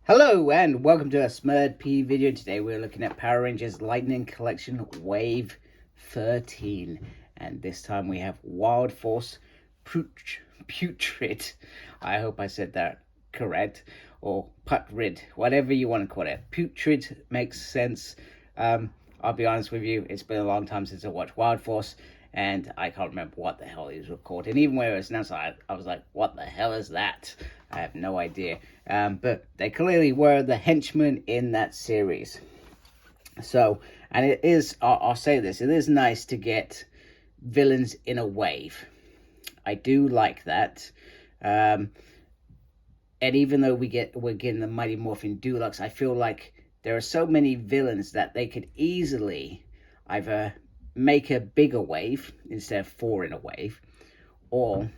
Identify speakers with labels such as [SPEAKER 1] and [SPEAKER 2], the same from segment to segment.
[SPEAKER 1] Hello and welcome to a Smurd P video. Today we're looking at Power Rangers Lightning Collection Wave 13. And this time we have Wild Force Putrid. I hope I said that correct. Or Putrid, whatever you want to call it. Putrid makes sense. I'll be honest with you, it's been a long time since I watched Wild Force. And I can't remember what the hell these were called. And even when it was announced, I was like, what the hell is that? I have no idea. But they clearly were the henchmen in that series. So, and it is, I'll say this, it is nice to get villains in a wave. I do like that. And even though we're getting the Mighty Morphin Deluxe, I feel like there are so many villains that they could easily either make a bigger wave instead of 4 in a wave, or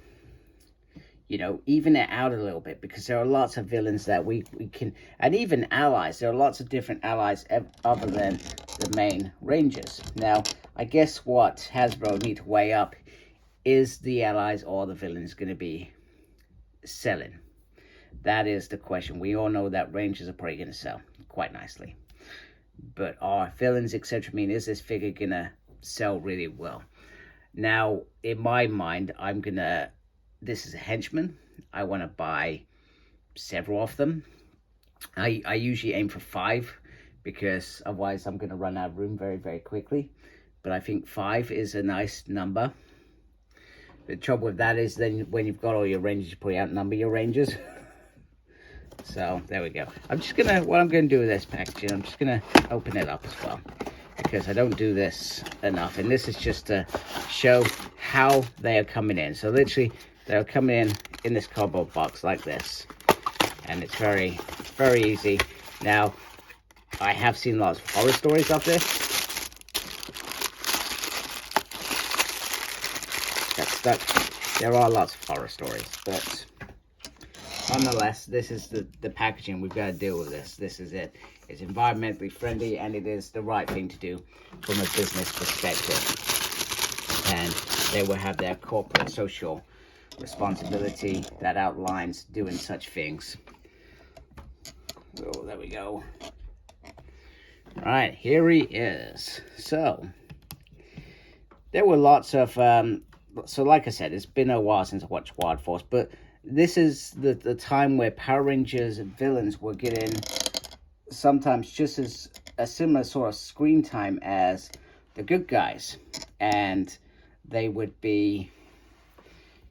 [SPEAKER 1] even it out a little bit, because there are lots of villains that we can, and even allies. There are lots of different allies other than the main Rangers. Now I guess what Hasbro need to weigh up is the allies or the villains going to be selling. That is the question. We all know that Rangers are probably going to sell quite nicely, but are villains, etc., is this figure gonna sell really well? Now in my mind, this is a henchman. I want to buy several of them. I usually aim for 5, because otherwise I'm going to run out of room very, very quickly. But I think 5 is a nice number. The trouble with that is then when you've got all your Rangers, you probably outnumber your Rangers. So there we go. What I'm going to do with this packaging, I'm just going to open it up as well, because I don't do this enough. And this is just to show how they are coming in. So literally, they're coming in this cardboard box like this. And it's very, very easy. Now, I have seen lots of horror stories of this. That's stuck. There are lots of horror stories, but nonetheless, this is the packaging. We've got to deal with this. This is it. It's environmentally friendly, and it is the right thing to do from a business perspective. And they will have their corporate social responsibility that outlines doing such things. Oh, there we go. All right, here he is. So there were lots of so like I said, it's been a while since I watched Wild Force, but this is the time where Power Rangers villains were getting sometimes just as a similar sort of screen time as the good guys, and they would be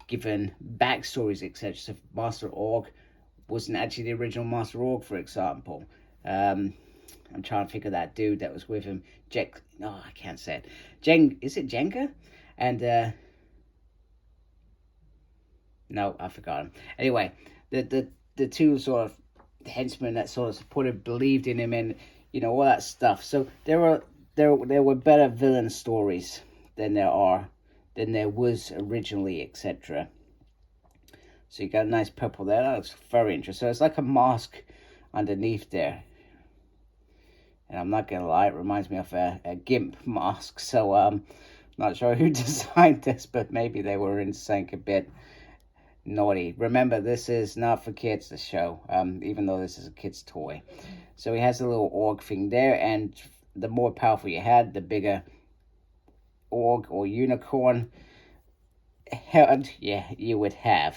[SPEAKER 1] given backstories, etc. So Master Org wasn't actually the original Master Org, for example. I'm trying to think of that dude that was with him. I can't say it. Is it Jenga? And no, I forgot him. Anyway, the two sort of henchmen that sort of supported, believed in him, and all that stuff. So there were better villain stories than there was originally, etc. So you got a nice purple there. That looks very interesting. So it's like a mask underneath there. And I'm not gonna lie, it reminds me of a GIMP mask. So I'm not sure who designed this, but maybe they were in sync a bit. Naughty. Remember, this is not for kids, the show, even though this is a kid's toy. So he has a little org thing there, and the more powerful you had, the bigger org or unicorn head you would have.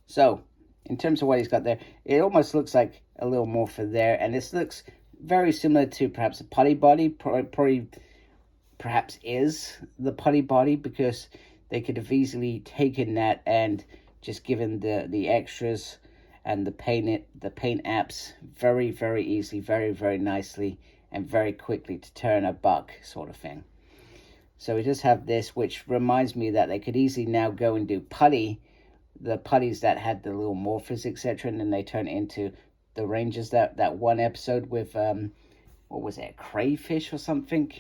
[SPEAKER 1] So in terms of what he's got there, it almost looks like a little more for there, and this looks very similar to perhaps a putty body. Perhaps is the putty body, because they could have easily taken that and just given the extras and the paint apps very, very easily, very, very nicely, and very quickly to turn a buck sort of thing. So we just have this, which reminds me that they could easily now go and do the putties that had the little morphers, etc., and then they turn into the Rangers. That one episode with what was it, crayfish or something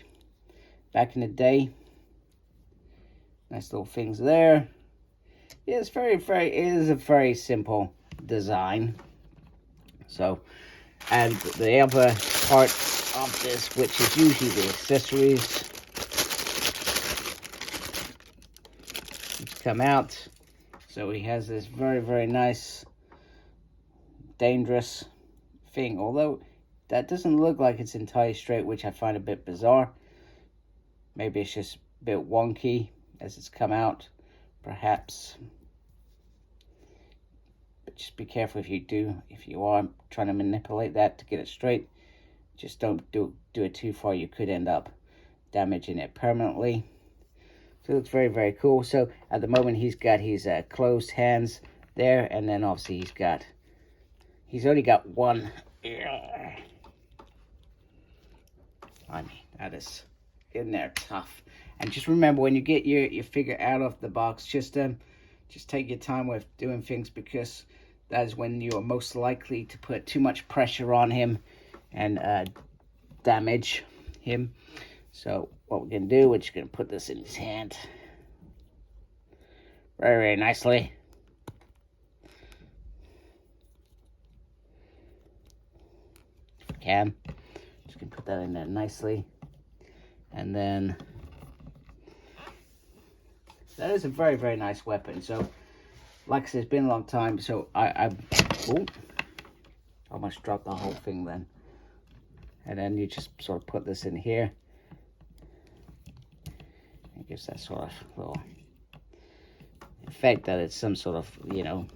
[SPEAKER 1] back in the day. Nice little things there. Yeah, it is a very simple design. So, and the other part of this, which is usually the accessories, which come out. So he has this very, very nice dangerous thing, although that doesn't look like it's entirely straight, which I find a bit bizarre. Maybe it's just a bit wonky as it's come out, perhaps. But just be careful if you are trying to manipulate that to get it straight. Just don't do it too far. You could end up damaging it permanently. So it looks very, very cool. So at the moment he's got his closed hands there, and then obviously he's only got one. I mean, that is in there tough. And just remember, when you get your figure out of the box, just take your time with doing things, because that is when you are most likely to put too much pressure on him and damage him. So what we're going to do, we're just going to put this in his hand very, very nicely. If we can. Just going to put that in there nicely. And then that is a very, very nice weapon. So like I said, it's been a long time. So I almost dropped the whole thing then. And then you just sort of put this in here. It gives that sort of little effect that it's some sort of, you know,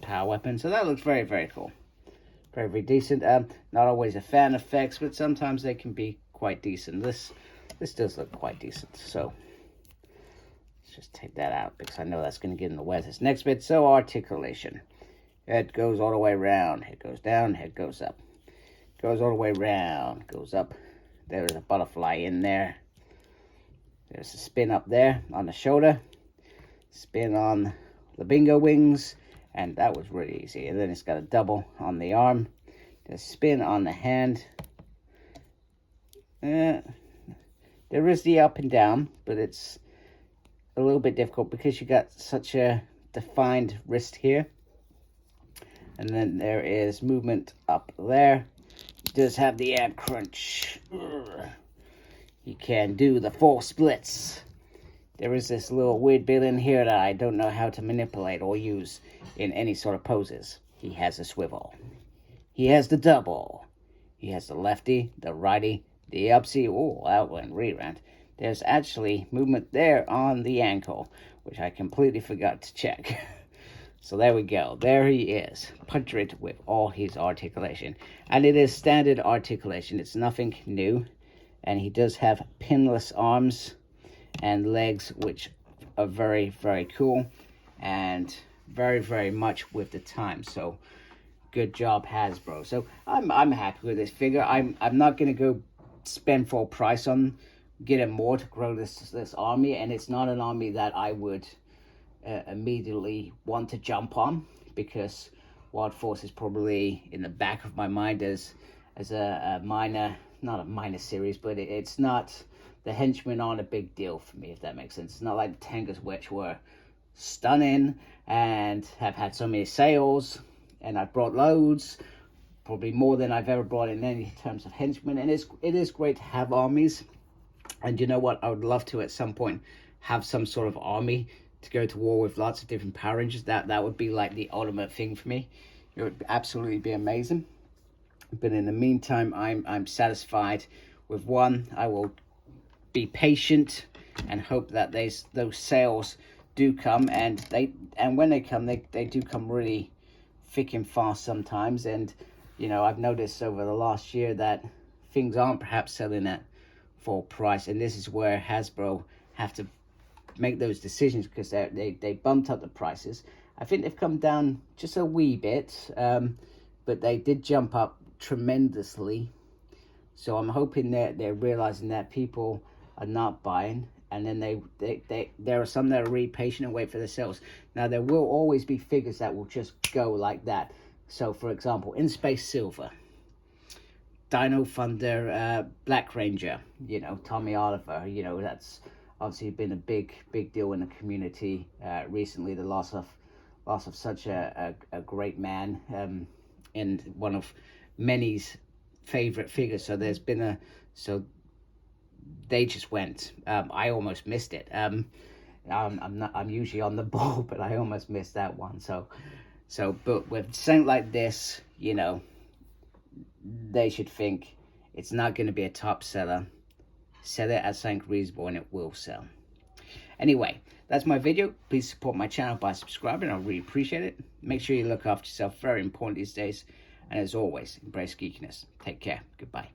[SPEAKER 1] power weapon. So that looks very, very cool. Very, very decent. Not always a fan of effects, but sometimes they can be quite decent. This does look quite decent. So let's just take that out, because I know that's going to get in the way of this next bit. So articulation. Head goes all the way around. Head goes down. Head goes up. Goes all the way around. Goes up. There's a butterfly in there. There's a spin up there on the shoulder. Spin on the bingo wings. And that was really easy. And then it's got a double on the arm. There's a spin on the hand. There is the up and down, but it's a little bit difficult because you got such a defined wrist here. And then there is movement up there. It does have the ab crunch. You can do the 4 splits. There is this little weird bit in here that I don't know how to manipulate or use in any sort of poses. He has a swivel. He has the double. He has the lefty, the righty, the upsy. Oh, that went re-round. There's actually movement there on the ankle, which I completely forgot to check. So there we go. There he is, Putrid with all his articulation. And it is standard articulation. It's nothing new. And he does have pinless arms and legs, which are very, very cool. And very, very much with the time. So good job, Hasbro. So I'm happy with this figure. I'm not going to go spend full price on getting more to grow this army. And it's not an army that I would immediately want to jump on, because Wild Force is probably in the back of my mind as a minor, not a minor series, but it's not, the Henchmen aren't a big deal for me, if that makes sense. It's not like the Tankers, which were stunning and have had so many sales, and I've brought loads, probably more than I've ever brought in any terms of Henchmen. And it is great to have armies, and you know what, I would love to at some point have some sort of army to go to war with lots of different Power Rangers. That would be like the ultimate thing for me. It would absolutely be amazing. But in the meantime, I'm satisfied with one. I will be patient and hope that those sales do come, and when they come, they do come really thick and fast sometimes. And you know, I've noticed over the last year that things aren't perhaps selling at full price, and this is where Hasbro have to make those decisions, because they bumped up the prices. I think they've come down just a wee bit, but they did jump up tremendously. So I'm hoping that they're realizing that people are not buying, and then there are some that are really patient and wait for the sales. Now there will always be figures that will just go like that. So for example, In Space Silver, Dino Thunder, Black Ranger, you know, Tommy Oliver, you know, that's obviously been a big deal in the community recently. The loss of such a great man, and one of many's favorite figures. So there's been they just went. I almost missed it. I'm usually on the ball, but I almost missed that one. So So, but with something like this, you know, they should think it's not going to be a top seller. Sell it at something reasonable and it will sell. Anyway, that's my video. Please support my channel by subscribing. I really appreciate it. Make sure you look after yourself. Very important these days. And as always, embrace geekiness. Take care. Goodbye.